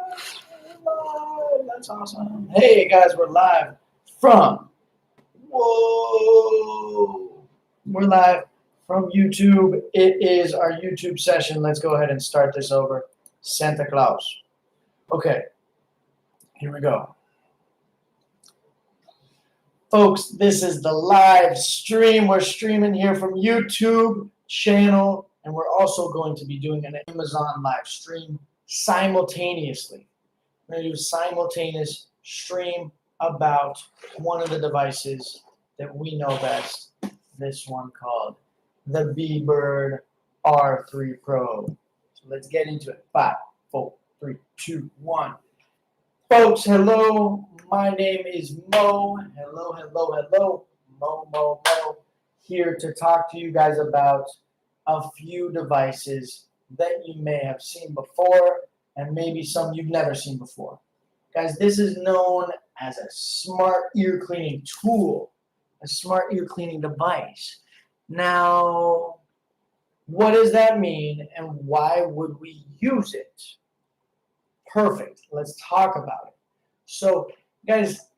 That's awesome. Hey guys, we're live from Whoa. We're live from YouTube. It is our YouTube session. Let's go ahead and start this over. Santa Claus. Okay, here we go. Folks, this is the live stream. We're streaming here from YouTube channel, and we're also going to be doing an Amazon live stream simultaneously. We're going to do a simultaneous stream about one of the devices that we know best, this one called the B-Bird R3 Pro. So let's get into it. 5, 4, 3, 2, 1. Folks, hello. My name is Mo. Hello, hello, hello. Mo. Here to talk to you guys about a few devices that you may have seen before and maybe some you've never seen before. Guys, this is known as a smart ear cleaning tool, a smart ear cleaning device. Now, what does that mean and why would we use it? Perfect. Let's talk about it. So, guys,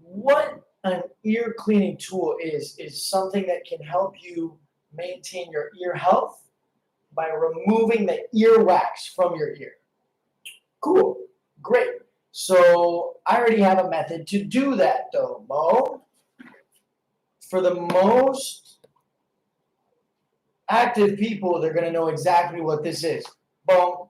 what an ear cleaning tool is something that can help you maintain your ear health by removing the earwax from your ear. Cool. Great. So I already have a method to do that, though, Mo. For the most active people, they're going to know exactly what this is. Boom.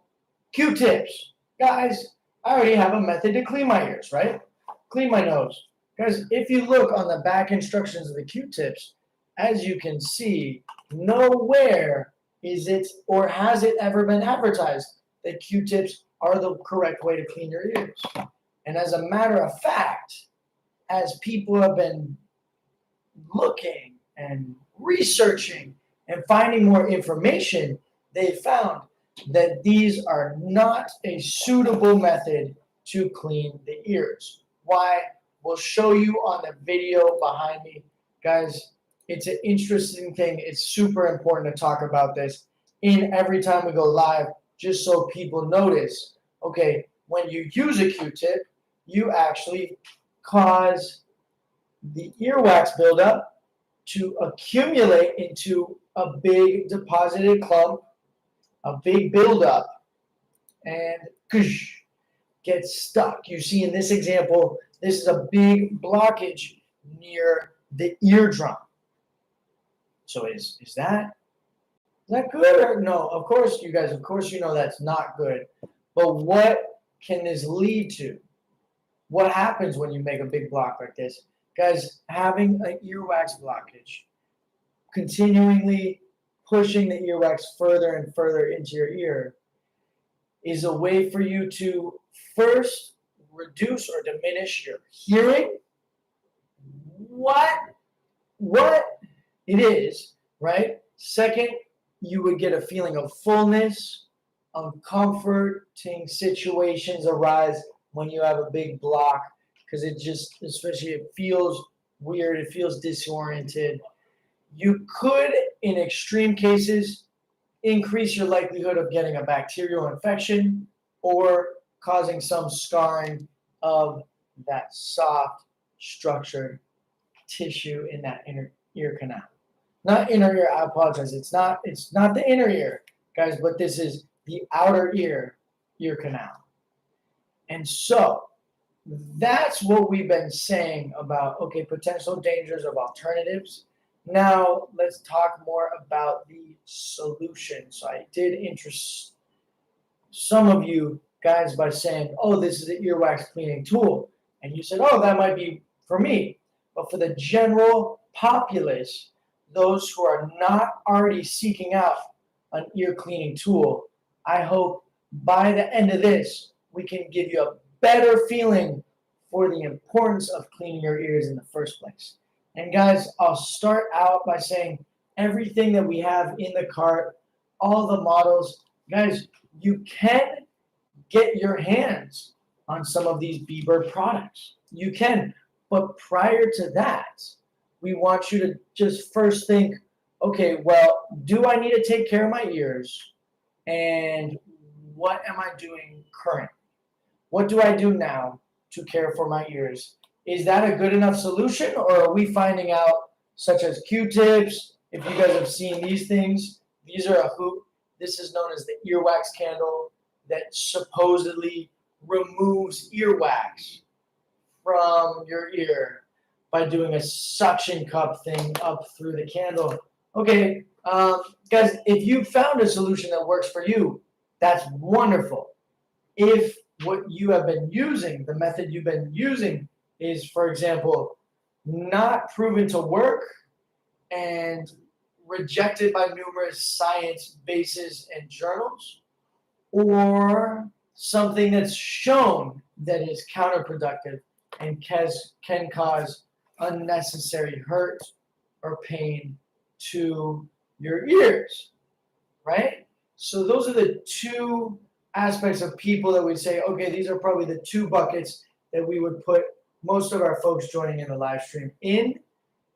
Q-tips. Guys, I already have a method to clean my ears, right? Clean my nose. Guys, if you look on the back instructions of the Q-tips, as you can see, nowhere is it or has it ever been advertised that Q-tips are the correct way to clean your ears. And as a matter of fact, as people have been looking and researching and finding more information, they found that these are not a suitable method to clean the ears. Why? We'll show you on the video behind me. Guys, it's an interesting thing. It's super important to talk about this in every time we go live, just so people notice, okay, when you use a Q-tip, you actually cause the earwax buildup to accumulate into a big deposited clump, a big buildup, and gets stuck. You see in this example, this is a big blockage near the eardrum. So is that good or no? Of course, you guys, of course you know that's not good. But what can this lead to? What happens when you make a big block like this? Guys, having an earwax blockage, continually pushing the earwax further and further into your ear is a way for you to first reduce or diminish your hearing. What it is, right? Second, you would get a feeling of fullness. Uncomforting situations arise when you have a big block because it just, especially it feels weird, it feels disoriented. You could, in extreme cases, increase your likelihood of getting a bacterial infection or causing some scarring of that soft, structured tissue in that inner ear canal. Not inner ear, I apologize. It's not the inner ear, guys, but this is the outer ear canal. And so that's what we've been saying about, okay, potential dangers of alternatives. Now let's talk more about the solution. So I did interest some of you guys by saying, oh, this is an earwax cleaning tool. And you said, oh, that might be for me. But for the general populace, those who are not already seeking out an ear cleaning tool, I hope by the end of this, we can give you a better feeling for the importance of cleaning your ears in the first place. And guys, I'll start out by saying everything that we have in the cart, all the models, guys, you can get your hands on some of these B-Bird products. You can. But prior to that, we want you to just first think, okay, well, do I need to take care of my ears? And what am I doing currently? what do I do now to care for my ears? Is that a good enough solution, or are we finding out, such as Q-tips? If you guys have seen these things, these are a hoop. This is known as the earwax candle that supposedly removes earwax from your ear by doing a suction cup thing up through the candle. Okay, guys, if you found a solution that works for you, that's wonderful. If what you have been using, the method you've been using is, for example, not proven to work and rejected by numerous science bases and journals, or something that's shown that is counterproductive and can cause unnecessary hurt or pain to your ears, right? So those are the two aspects of people that we say, okay, these are probably the two buckets that we would put most of our folks joining in the live stream in.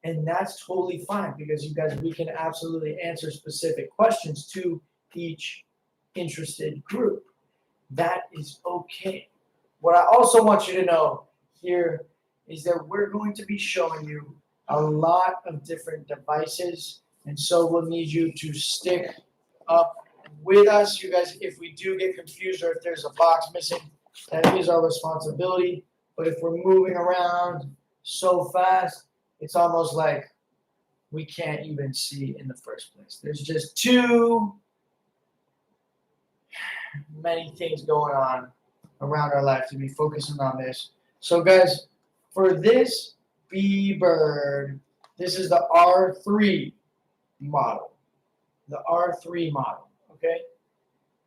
And that's totally fine, because you guys, we can absolutely answer specific questions to each interested group. That is okay. What I also want you to know here is that we're going to be showing you a lot of different devices, and so we'll need you to stick up with us. You guys, if we do get confused or if there's a box missing, that is our responsibility. But if we're moving around so fast, it's almost like we can't even see in the first place. There's just too many things going on around our life to be focusing on this. So guys, for this B-Bird, this is the R3 model. The R3 model, okay?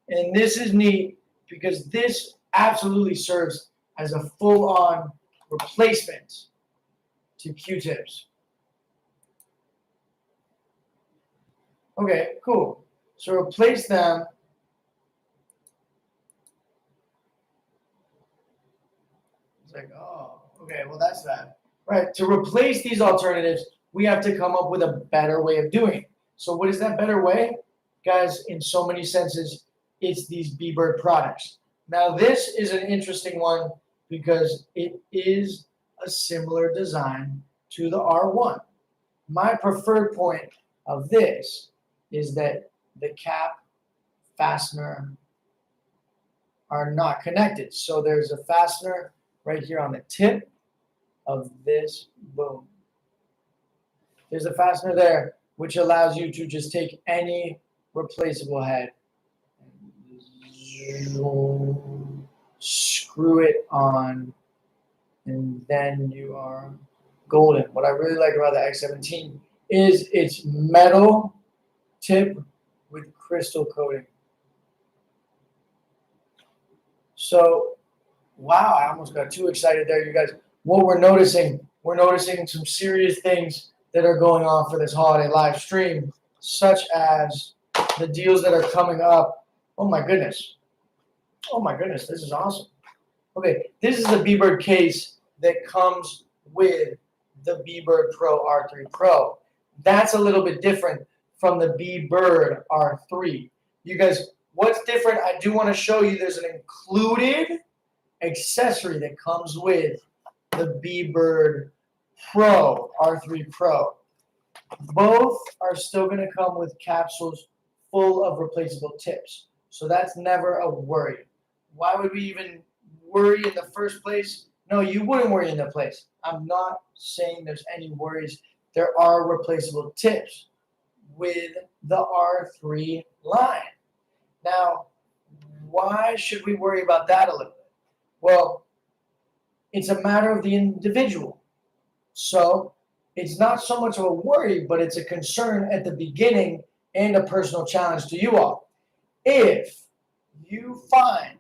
And this is neat because this absolutely serves as a full-on replacement to Q-tips. Okay, cool. So replace them. It's like, oh, okay, well, that's that. Right, to replace these alternatives, we have to come up with a better way of doing it. So what is that better way? Guys, in so many senses, it's these B-Bird products. Now, this is an interesting one because it is a similar design to the R1. My preferred point of this is that the cap fastener are not connected. So there's a fastener right here on the tip of this boom. There's a fastener there, which allows you to just take any replaceable head and screw it on, and then you are golden. What I really like about the X17 is its metal tip with crystal coating. So, wow, I almost got too excited there, you guys. What we're noticing some serious things that are going on for this holiday live stream, such as the deals that are coming up. Oh my goodness. Oh my goodness, this is awesome. Okay, this is the B-Bird case that comes with the B-Bird Pro R3 Pro. That's a little bit different from the B-Bird R3. You guys, what's different? I do want to show you there's an included accessory that comes with the B-Bird Pro R3 Pro. Both are still going to come with capsules full of replaceable tips. So that's never a worry. Why would we even worry in the first place? No, you wouldn't worry in the place. I'm not saying there's any worries. There are replaceable tips with the R3 line. Now, why should we worry about that a little bit? Well, it's a matter of the individual. So it's not so much of a worry, but it's a concern at the beginning and a personal challenge to you all. If you find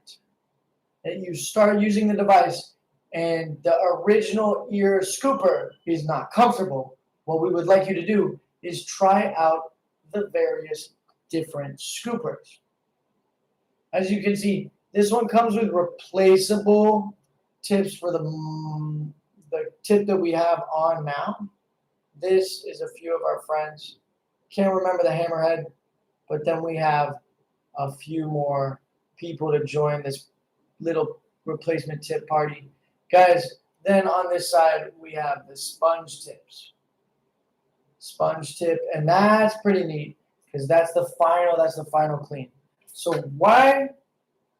that you start using the device and the original ear scooper is not comfortable, what we would like you to do is try out the various different scoopers. As you can see, this one comes with replaceable tips for the tip that we have on now. This is a few of our friends. Can't remember the hammerhead, but then we have a few more people to join this little replacement tip party. Guys, then on this side, we have the sponge tips. Sponge tip, and that's pretty neat because that's the final clean. So why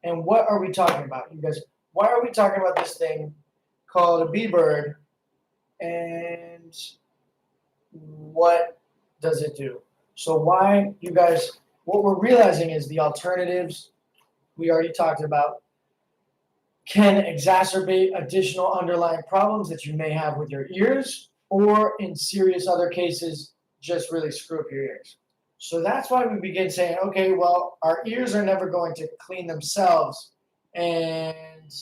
and what are we talking about? You guys, why are we talking about this thing called a B-Bird, and what does it do? So why, you guys, what we're realizing is the alternatives we already talked about can exacerbate additional underlying problems that you may have with your ears, or in serious other cases, just really screw up your ears. So that's why we begin saying, okay, well, our ears are never going to clean themselves, and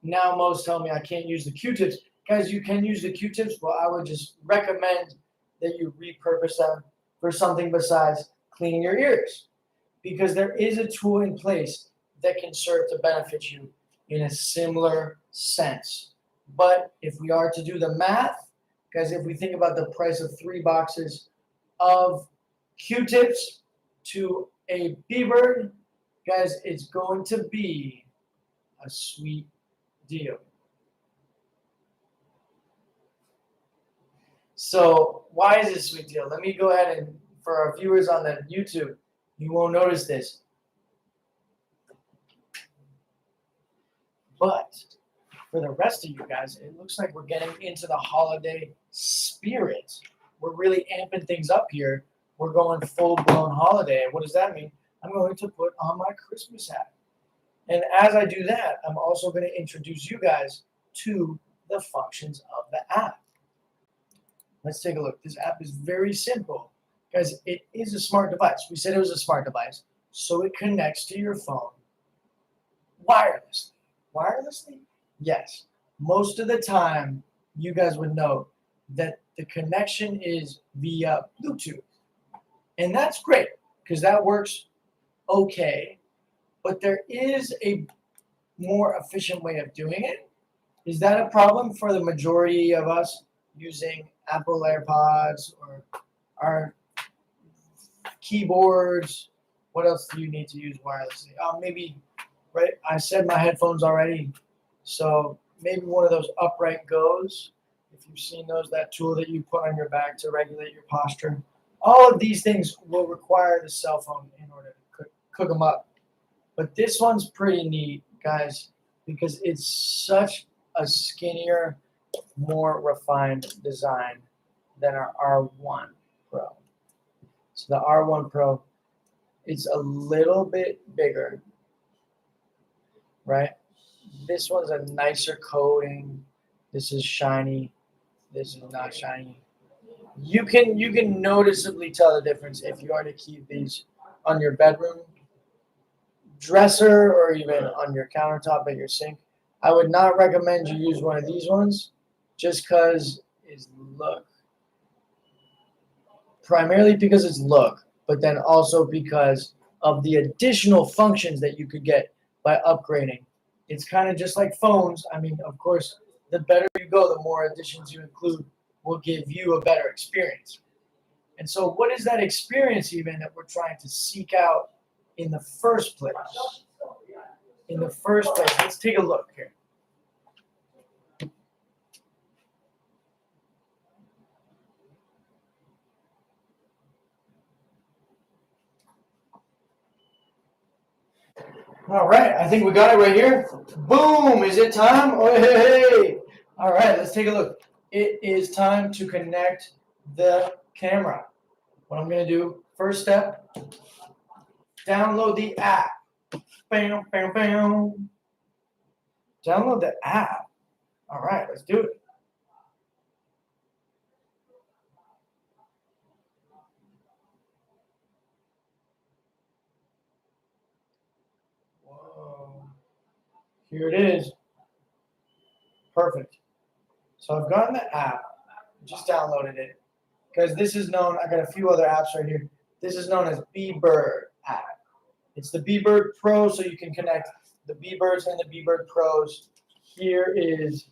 now most tell me I can't use the Q-tips. Guys, you can use the Q-tips, but I would just recommend that you repurpose them for something besides cleaning your ears, because there is a tool in place that can serve to benefit you in a similar sense. But if we are to do the math, guys, if we think about the price of 3 boxes of Q-tips to a B-Bird, guys, it's going to be a sweet deal. So why is it a sweet deal? Let me go ahead and, for our viewers on the YouTube, you won't notice this. But for the rest of you guys, it looks like we're getting into the holiday spirit. We're really amping things up here. We're going full-blown holiday. What does that mean? I'm going to put on my Christmas hat. And as I do that, I'm also going to introduce you guys to the functions of the app. Let's take a look. This app is very simple. Guys, it is a smart device. We said it was a smart device, so it connects to your phone wirelessly. Wirelessly? Yes. Most of the time, you guys would know that the connection is via Bluetooth. And that's great, because that works okay. But there is a more efficient way of doing it. Is that a problem for the majority of us using Apple AirPods or our keyboards? What else do you need to use wirelessly? Maybe, right? I said my headphones already. So maybe one of those upright goes. If you've seen those, that tool that you put on your back to regulate your posture. All of these things will require the cell phone in order to cook them up. But this one's pretty neat, guys, because it's such a skinnier, more refined design than our R1 Pro. So the R1 Pro, it's a little bit bigger, right? This one's a nicer coating. This is shiny. This is not shiny. You can noticeably tell the difference if you are to keep these on your bedroom dresser or even on your countertop at your sink. I would not recommend you use one of these ones just because it's look. Primarily because it's look, but then also because of the additional functions that you could get by upgrading. It's kind of just like phones. I mean, of course, the better you go, the more additions you include will give you a better experience. And so what is that experience even that we're trying to seek out in the first place? In the first place, let's take a look here. All right, I think we got it right here. Boom, is it time? Oh, hey. All right, let's take a look. It is time to connect the camera. What I'm going to do, first step, download the app. Bam, bam, bam. Download the app. All right, let's do it. Whoa. Here it is. Perfect. So I've gotten the app, just downloaded it, because this is known, I got a few other apps right here. This is known as B-Bird app. It's the B-Bird Pro, so you can connect the B-Birds and the B-Bird Pros. Here is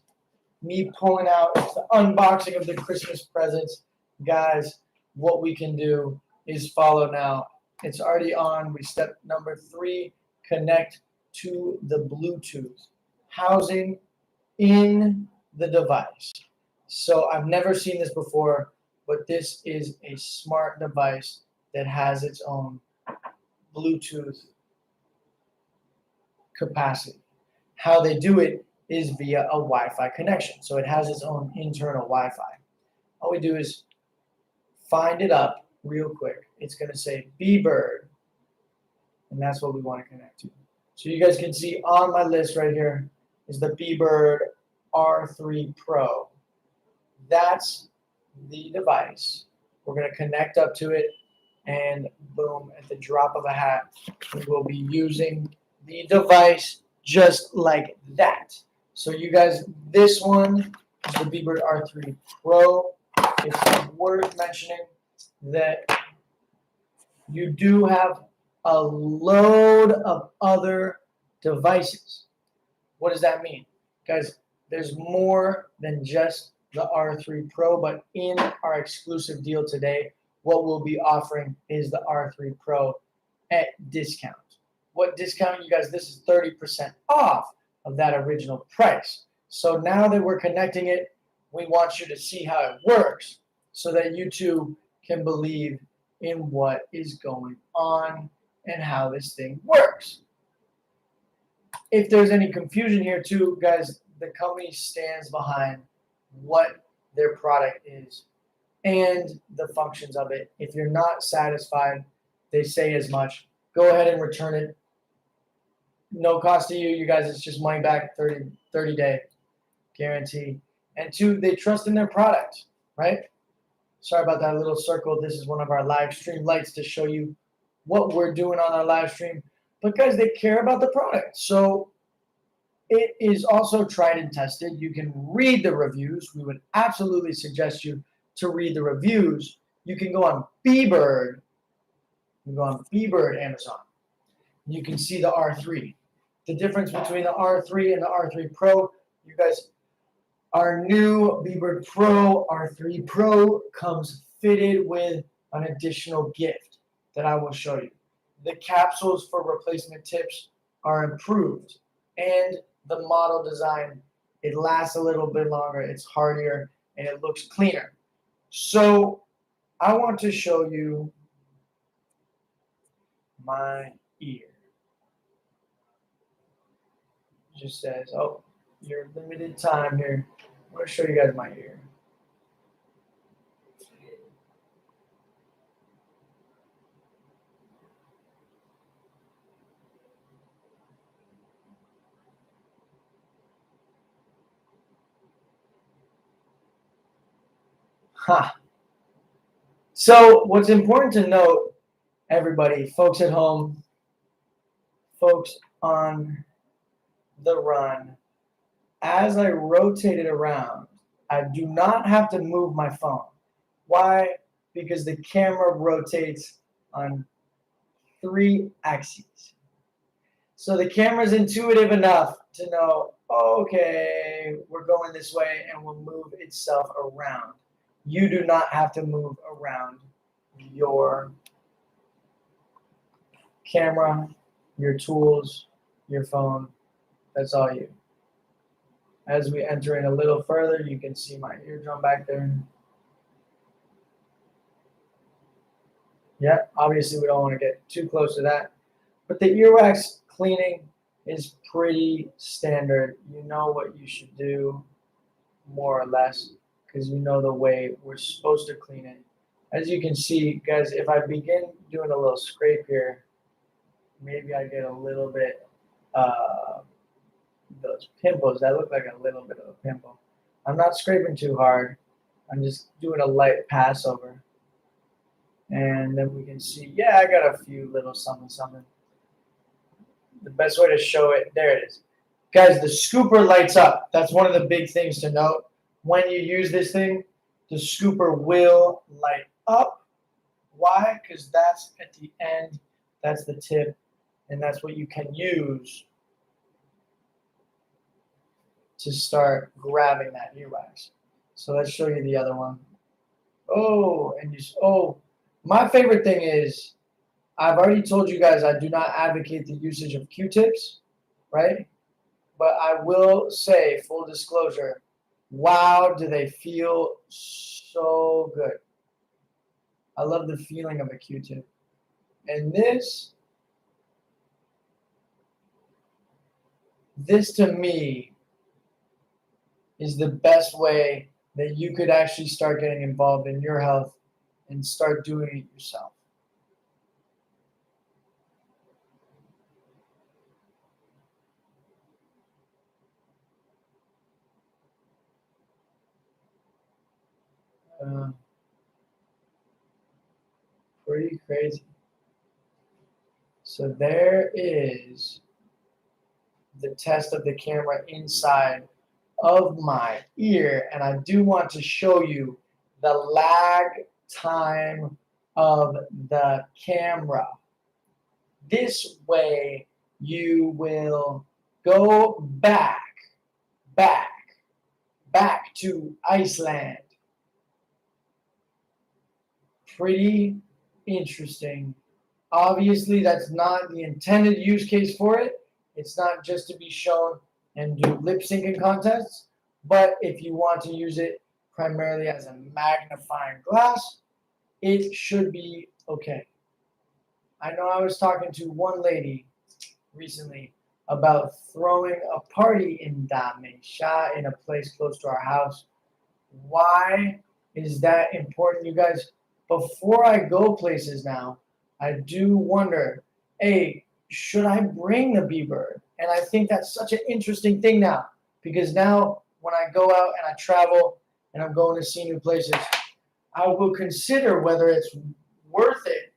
me pulling out, it's the unboxing of the Christmas presents. Guys, what we can do is follow now. It's already on. We step number 3, connect to the Bluetooth housing in the device. So I've never seen this before, but this is a smart device that has its own Bluetooth capacity. How they do it is via a Wi-Fi connection. So it has its own internal Wi-Fi. All we do is find it up real quick. It's going to say B-Bird, and that's what we want to connect to. So you guys can see on my list right here is the B-Bird R3 Pro. That's the device. We're going to connect up to it, and boom, at the drop of a hat, we will be using the device just like that. So you guys, this one is the B-Bird R3 Pro. It's worth mentioning that you do have a load of other devices. What does that mean? Guys, there's more than just the R3 Pro, but in our exclusive deal today, what we'll be offering is the R3 Pro at discount. What discount, you guys? This is 30% off of that original price. So now that we're connecting it, we want you to see how it works so that you too can believe in what is going on and how this thing works. If there's any confusion here too, guys, the company stands behind what their product is and the functions of it. If you're not satisfied, they say as much. Go ahead and return it. No cost to you, you guys. It's just money back, 30-day guarantee. And two, they trust in their product, right? Sorry about that little circle. This is one of our live stream lights to show you what we're doing on our live stream because they care about the product. So it is also tried and tested. You can read the reviews. We would absolutely suggest you to read the reviews. You can go on B-Bird. You can go on B-Bird Amazon. You can see the R3. The difference between the R3 and the R3 Pro, you guys, our new B-Bird Pro R3 Pro comes fitted with an additional gift that I will show you. The capsules for replacement tips are improved, and the model design, it lasts a little bit longer, it's hardier, and it looks cleaner. So I want to show you my ear. It just says, oh, your limited time here. I'm going to show you guys my ear. Huh. So what's important to note, everybody, folks at home, folks on the run, as I rotate it around, I do not have to move my phone. Why? Because the camera rotates on 3 axes. So the camera's intuitive enough to know, okay, we're going this way, and will move itself around. You do not have to move around your camera, your tools, your phone. That's all you. As we enter in a little further, you can see my eardrum back there. Yeah, obviously we don't want to get too close to that. But the earwax cleaning is pretty standard. You know what you should do, more or less, because you know the way we're supposed to clean it. As you can see, guys, if I begin doing a little scrape here, maybe I get a little bit those pimples. That look like a little bit of a pimple. I'm not scraping too hard. I'm just doing a light pass over. And then we can see, yeah, I got a few little something. The best way to show it, there it is. Guys, the scooper lights up. That's one of the big things to note. When you use this thing, the scooper will light up. Why? Because that's at the end. That's the tip. And that's what you can use to start grabbing that earwax. So let's show you the other one. Oh, and my favorite thing is, I've already told you guys I do not advocate the usage of Q-tips. right? But I will say, full disclosure, wow, do they feel so good. I love the feeling of a Q-tip. And this to me is the best way that you could actually start getting involved in your health and start doing it yourself. Uh, Pretty crazy. So there is the test of the camera inside of my ear, and I do want to show you the lag time of the camera. This way you will go back, back to Iceland. Pretty interesting. Obviously, that's not the intended use case for it. It's not just to be shown and do lip syncing contests, but if you want to use it primarily as a magnifying glass, it should be okay. I know I was talking to one lady recently about throwing a party in Damisha in a place close to our house. Why is that important, you guys? Before I go places now, I do wonder, hey, should I bring the B-Bird? And I think that's such an interesting thing now, because now when I go out and I travel and I'm going to see new places, I will consider whether it's worth it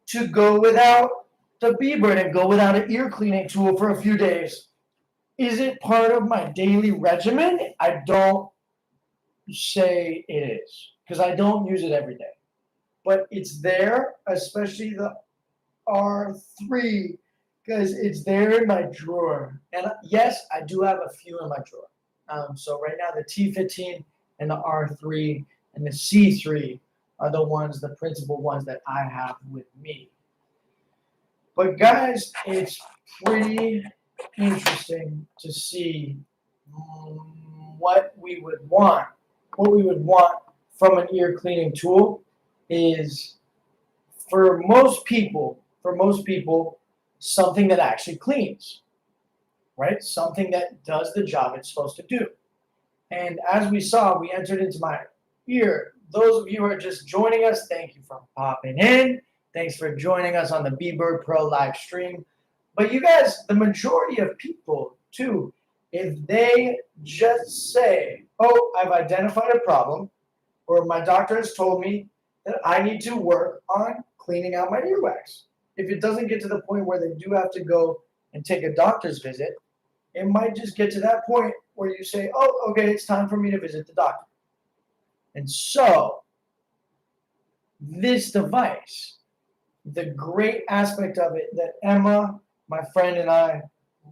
to go without the B-Bird and go without an ear cleaning tool for a few days. Is it part of my daily regimen? I don't say it is, because I don't use it every day. But it's there, especially the R3, because it's there in my drawer. And yes, I do have a few in my drawer. So right now the T15 and the R3 and the C3 are the principal ones that I have with me. But guys, it's pretty interesting to see what we would want. What we would want from an ear cleaning tool is, for most people, something that actually cleans, right? Something that does the job it's supposed to do. And as we saw, we entered into my ear. Those of you who are just joining us, thank you for popping in. Thanks for joining us on the B-Bird Pro live stream. But you guys, the majority of people too, if they just say, oh, I've identified a problem, or my doctor has told me that I need to work on cleaning out my earwax. If it doesn't get to the point where they do have to go and take a doctor's visit, it might just get to that point where you say, oh, okay, it's time for me to visit the doctor. And so, this device, the great aspect of it that Emma, my friend, and I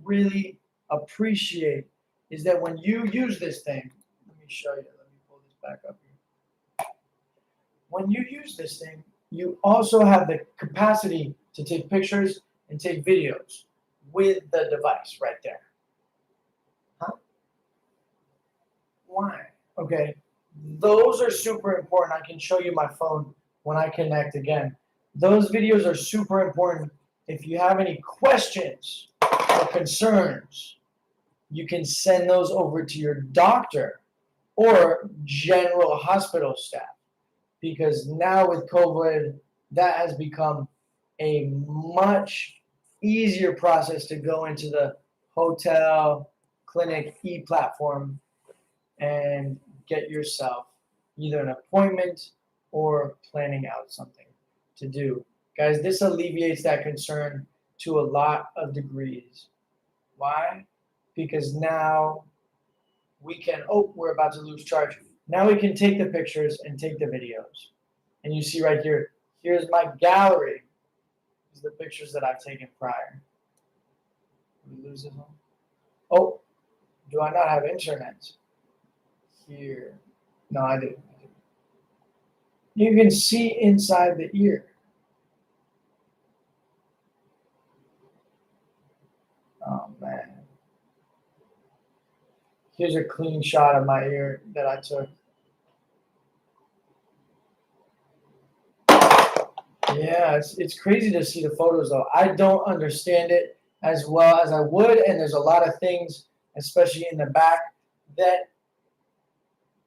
really appreciate is that when you use this thing, let me show you, let me pull this back up here. When you use this thing, you also have the capacity to take pictures and take videos with the device right there. Huh? Why? Okay, those are super important. I can show you my phone when I connect again. Those videos are super important. If you have any questions or concerns, you can send those over to your doctor or general hospital staff, because now with COVID, that has become a much easier process to go into the hotel, clinic, e-platform and get yourself either an appointment or planning out something to do. Guys, this alleviates that concern to a lot of degrees. Why? Because now we can, oh, we're about to lose charge. Now we can take the pictures and take the videos. And you see right here, here's my gallery. These are the pictures that I've taken prior. Did we lose this one? Oh, do I not have internet? Here. No, I do. You can see inside the ear. Oh man. Here's a clean shot of my ear that I took. Yeah, it's crazy to see the photos though. I don't understand it as well as I would, and there's a lot of things, especially in the back, that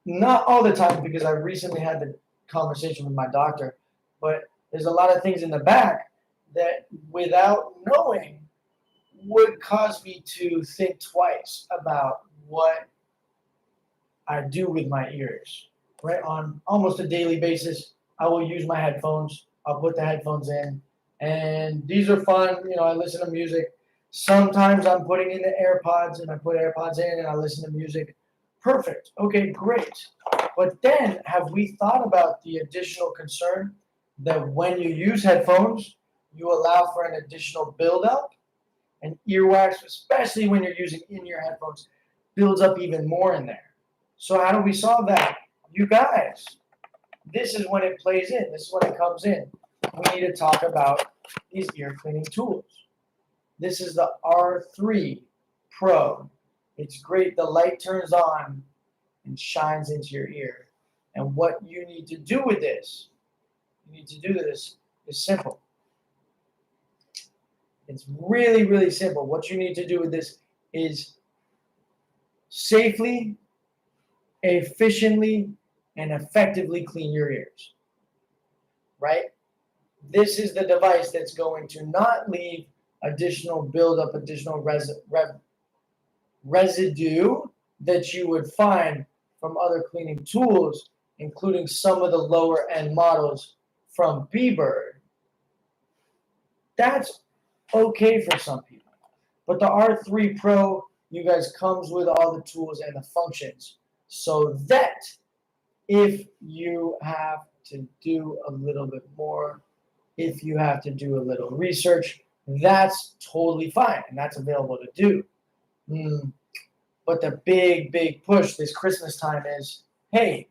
not all the time because I recently had the conversation with my doctor, but there's a lot of things in the back that without knowing would cause me to think twice about what I do with my ears. Right, on almost a daily basis, I will use my headphones. I'll put the headphones in, and these are fun. You know, I listen to music. Sometimes I'm putting in the AirPods, and I put AirPods in, and I listen to music. Perfect. Okay, great. But then, have we thought about the additional concern that when you use headphones, you allow for an additional buildup, and earwax, especially when you're using in-ear headphones, builds up even more in there. So how do we solve that? You guys, this is when it plays in. This is when it comes in. We need to talk about these ear cleaning tools. This is the R3 Pro. It's great. The light turns on and shines into your ear. And what you need to do with this, is simple. It's really, really simple. What you need to do with this is safely, efficiently, and effectively clean your ears, right? This is the device that's going to not leave additional buildup, additional residue that you would find from other cleaning tools, including some of the lower end models from B-Bird. That's okay for some people. But the R3 Pro, you guys, comes with all the tools and the functions so that if you have to do a little bit more, if you have to do a little research, that's totally fine, and that's available to do. But the big, big push this Christmas time is, hey,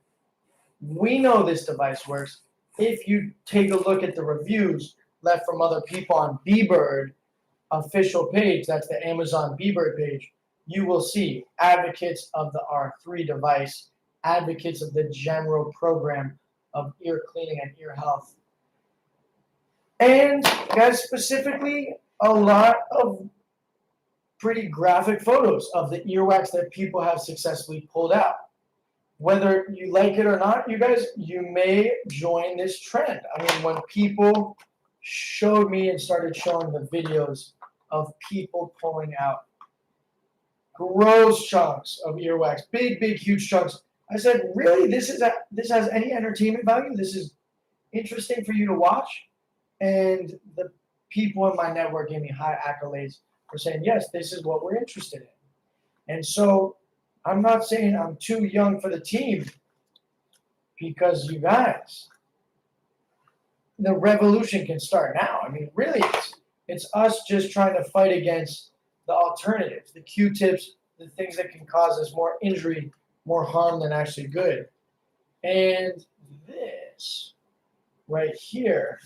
we know this device works. If you take a look at the reviews left from other people on B-Bird official page, that's the Amazon B-Bird page, you will see advocates of the R3 device, advocates of the general program of ear cleaning and ear health. And guys, specifically, a lot of pretty graphic photos of the earwax that people have successfully pulled out. Whether you like it or not, you guys, you may join this trend. I mean, when people showed me and started showing the videos of people pulling out gross chunks of earwax, big, big, huge chunks, I said, really, this has any entertainment value? This is interesting for you to watch? And the people in my network gave me high accolades for saying, yes, this is what we're interested in. And so I'm not saying I'm too young for the team, because you guys, the revolution can start now. I mean, really, it's us just trying to fight against the alternatives, the Q-tips, the things that can cause us more injury, more harm than actually good. And this right here,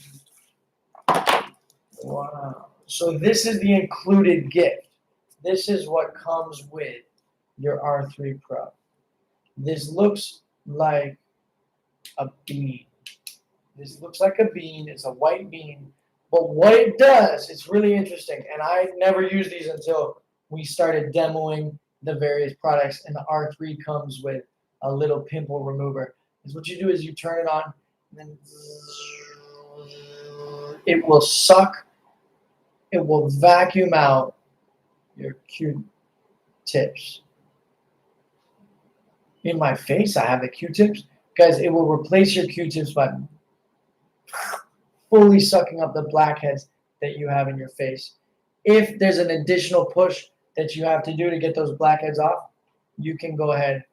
wow. So this is the included gift. This is what comes with your R3 Pro. This looks like a bean. This looks like a bean. It's a white bean. But what it does, it's really interesting. And I never used these until we started demoing the various products. And the R3 comes with a little pimple remover. Is what you do is you turn it on, and then it will suck. It will vacuum out your Q-tips. In my face, I have the Q-tips. Guys, it will replace your Q-tips by fully sucking up the blackheads that you have in your face. If there's an additional push that you have to do to get those blackheads off, you can go ahead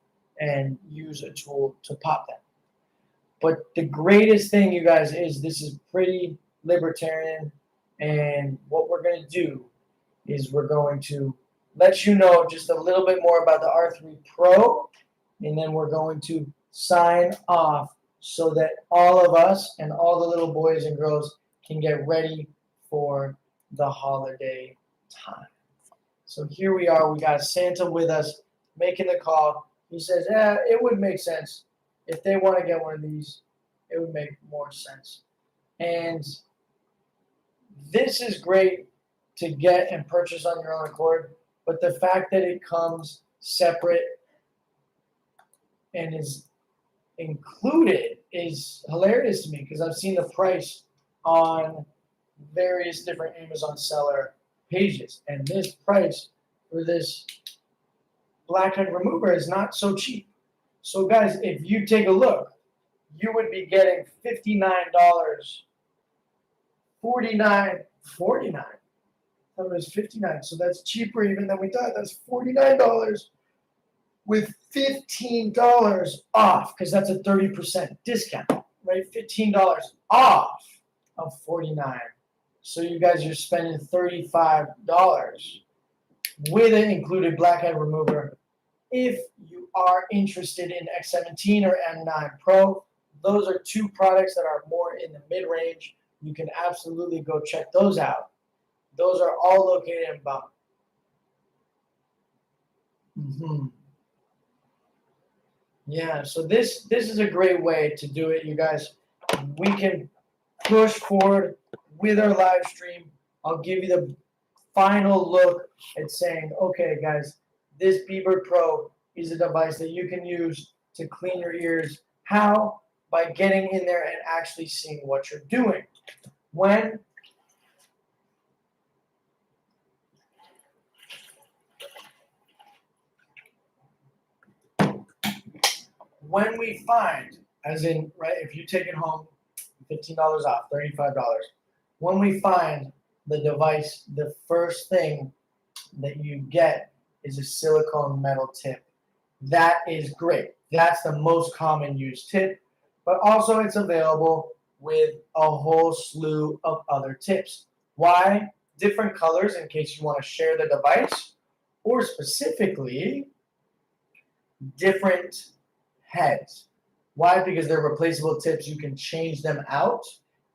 and use a tool to pop them. But the greatest thing, you guys, is this is pretty libertarian. And what we're going to do is we're going to let you know just a little bit more about the R3 Pro. And then we're going to sign off so that all of us and all the little boys and girls can get ready for the holiday time. So here we are. We got Santa with us making the call. He says, "Yeah, it would make sense if they want to get one of these. It would make more sense." And this is great to get and purchase on your own accord, but the fact that it comes separate and is included is hilarious to me because I've seen the price on various different Amazon seller pages, and this price for this blackhead remover is not so cheap. So, guys, if you take a look, you would be getting $59, 49. I thought it was 59. So that's cheaper even than we thought. That's $49 with $15 off, because that's a 30% discount, right? $15 off of 49. So you guys are spending $35 with an included blackhead remover. If you are interested in X17 or M9 Pro, those are two products that are more in the mid-range. You can absolutely go check those out. Those are all located in Bum. Yeah, so this is a great way to do it, you guys. We can push forward with our live stream. I'll give you the final look at saying, okay, guys, this Beebird Pro is a device that you can use to clean your ears. How? By getting in there and actually seeing what you're doing. When we find, as in, right, if you take it home, $15 off, $35. When we find the device, the first thing that you get is a silicone metal tip. That is great. That's the most common used tip, but also it's available with a whole slew of other tips. Why? Different colors in case you want to share the device, or specifically different heads. Why? Because they're replaceable tips. You can change them out,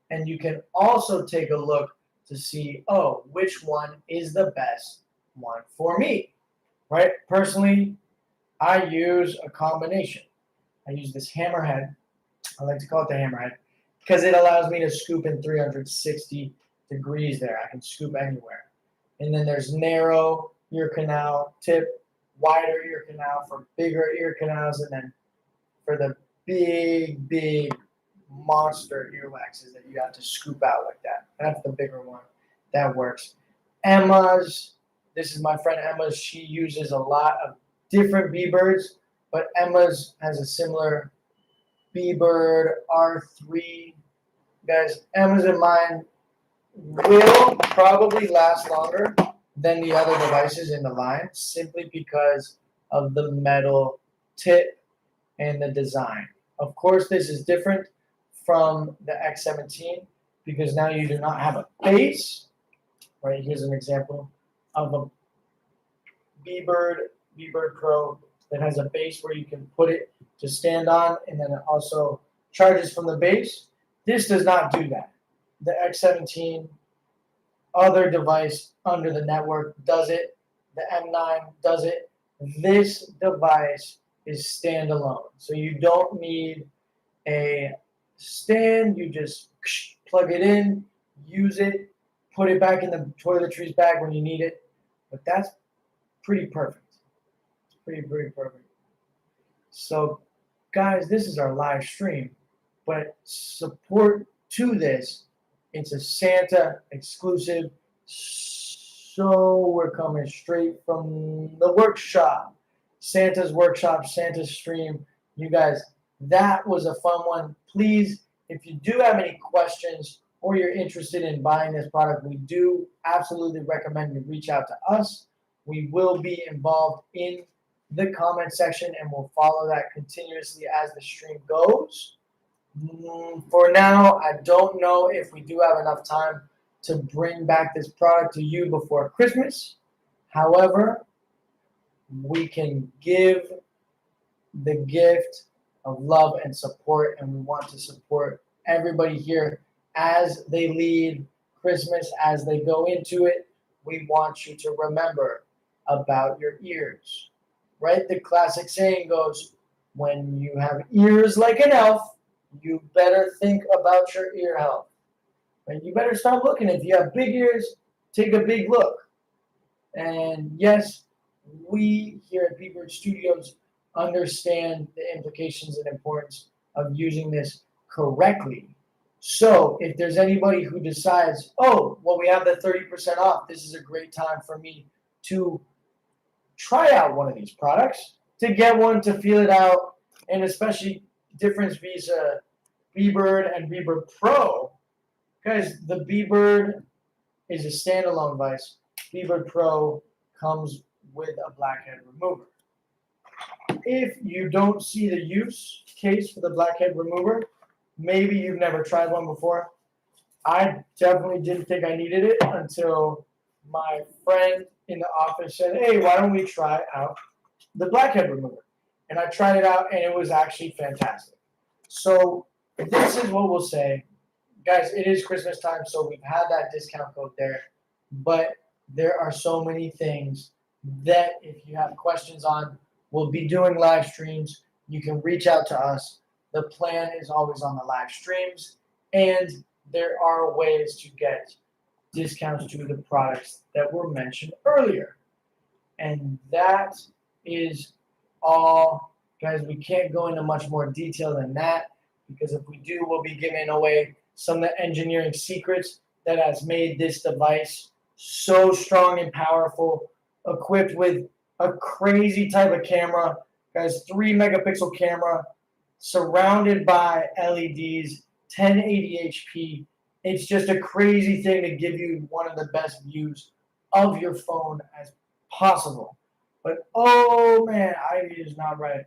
and you can also take a look to see, oh, which one is the best one for me, right? Personally, I use a combination. I use this hammerhead. I like to call it the hammerhead because it allows me to scoop in 360 degrees there. I can scoop anywhere. And then there's narrow ear canal tip, wider ear canal for bigger ear canals, and then for the big monster earwaxes that you have to scoop out like that. That's the bigger one. That works. Emma's, this is my friend Emma's. She uses a lot of different Beebirds, but Emma's has a similar Beebird R3. Guys, Emma's and mine will probably last longer than the other devices in the line, simply because of the metal tip and the design. Of course, this is different from the X17 because now you do not have a base. Right, here's an example of a Beebird Pro that has a base where you can put it to stand on, and then it also charges from the base. This does not do that. The X17 other device under the network does it. The M9 does it. This device is standalone. So you don't need a stand. You just plug it in, use it, put it back in the toiletries bag when you need it. But that's pretty perfect. It's pretty perfect. So, guys, this is our live stream. But support to this, it's a Santa exclusive. So we're coming straight from the workshop. Santa's workshop, Santa's stream. You guys, that was a fun one. Please, if you do have any questions or you're interested in buying this product, we do absolutely recommend you reach out to us. We will be involved in the comment section, and we'll follow that continuously as the stream goes. For now, I don't know if we do have enough time to bring back this product to you before Christmas. However, we can give the gift of love and support, and we want to support everybody here as they lead Christmas, as they go into it. We want you to remember about your ears, right? The classic saying goes, when you have ears like an elf, you better think about your ear health. Right? You better start looking. If you have big ears, take a big look. And yes, we here at B-Bird Studios understand the implications and importance of using this correctly. So if there's anybody who decides, oh, well, we have the 30% off, this is a great time for me to try out one of these products, to get one, to feel it out, and especially difference visa B-Bird and B-Bird Pro. Guys, the B-Bird is a standalone device. B-Bird Pro comes with a blackhead remover. If you don't see the use case for the blackhead remover, maybe you've never tried one before. I definitely didn't think I needed it until my friend in the office said, hey, why don't we try out the blackhead remover? And I tried it out, and it was actually fantastic. So this is what we'll say. Guys, it is Christmas time, so we've had that discount code there. But there are so many things that if you have questions on, we'll be doing live streams. You can reach out to us. The plan is always on the live streams. And there are ways to get discounts to the products that were mentioned earlier. And that is all. Guys, we can't go into much more detail than that, because if we do, we'll be giving away some of the engineering secrets that has made this device so strong and powerful, equipped with a crazy type of camera. Guys, 3-megapixel camera, surrounded by LEDs, 1080p. It's just a crazy thing to give you one of the best views of your phone as possible. But oh man, Ivy is not right.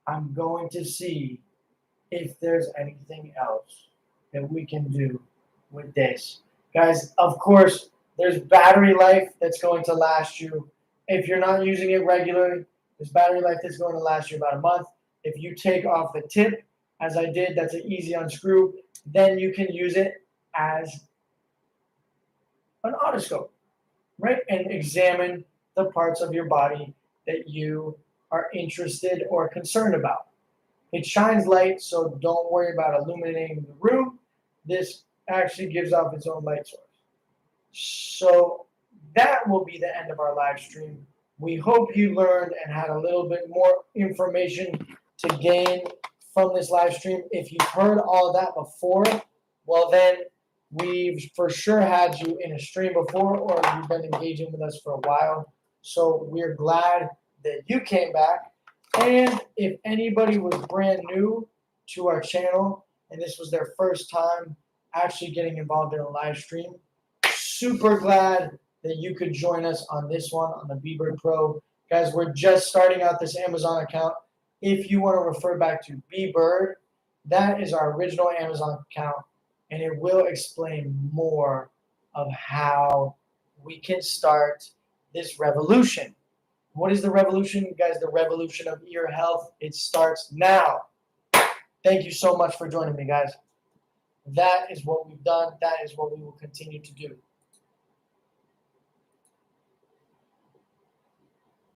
I'm going to see if there's anything else that we can do with this. Guys, of course, there's battery life that's going to last you. If you're not using it regularly, there's battery life that's going to last you about a month. If you take off the tip, as I did, that's an easy unscrew, then you can use it as an otoscope, right? And examine the parts of your body that you are interested or concerned about. It shines light, so don't worry about illuminating the room. This actually gives off its own light source. So that will be the end of our live stream. We hope you learned and had a little bit more information to gain from this live stream. If you've heard all of that before, well then we've for sure had you in a stream before, or you've been engaging with us for a while. So we're glad that you came back. And if anybody was brand new to our channel and this was their first time actually getting involved in a live stream, super glad that you could join us on this one, on the B-Bird Pro. Guys, we're just starting out this Amazon account. If you want to refer back to B-Bird, that is our original Amazon account, and it will explain more of how we can start this revolution. What is the revolution? Guys, the revolution of ear health. It starts now. Thank you so much for joining me, guys. That is what we've done. That is what we will continue to do.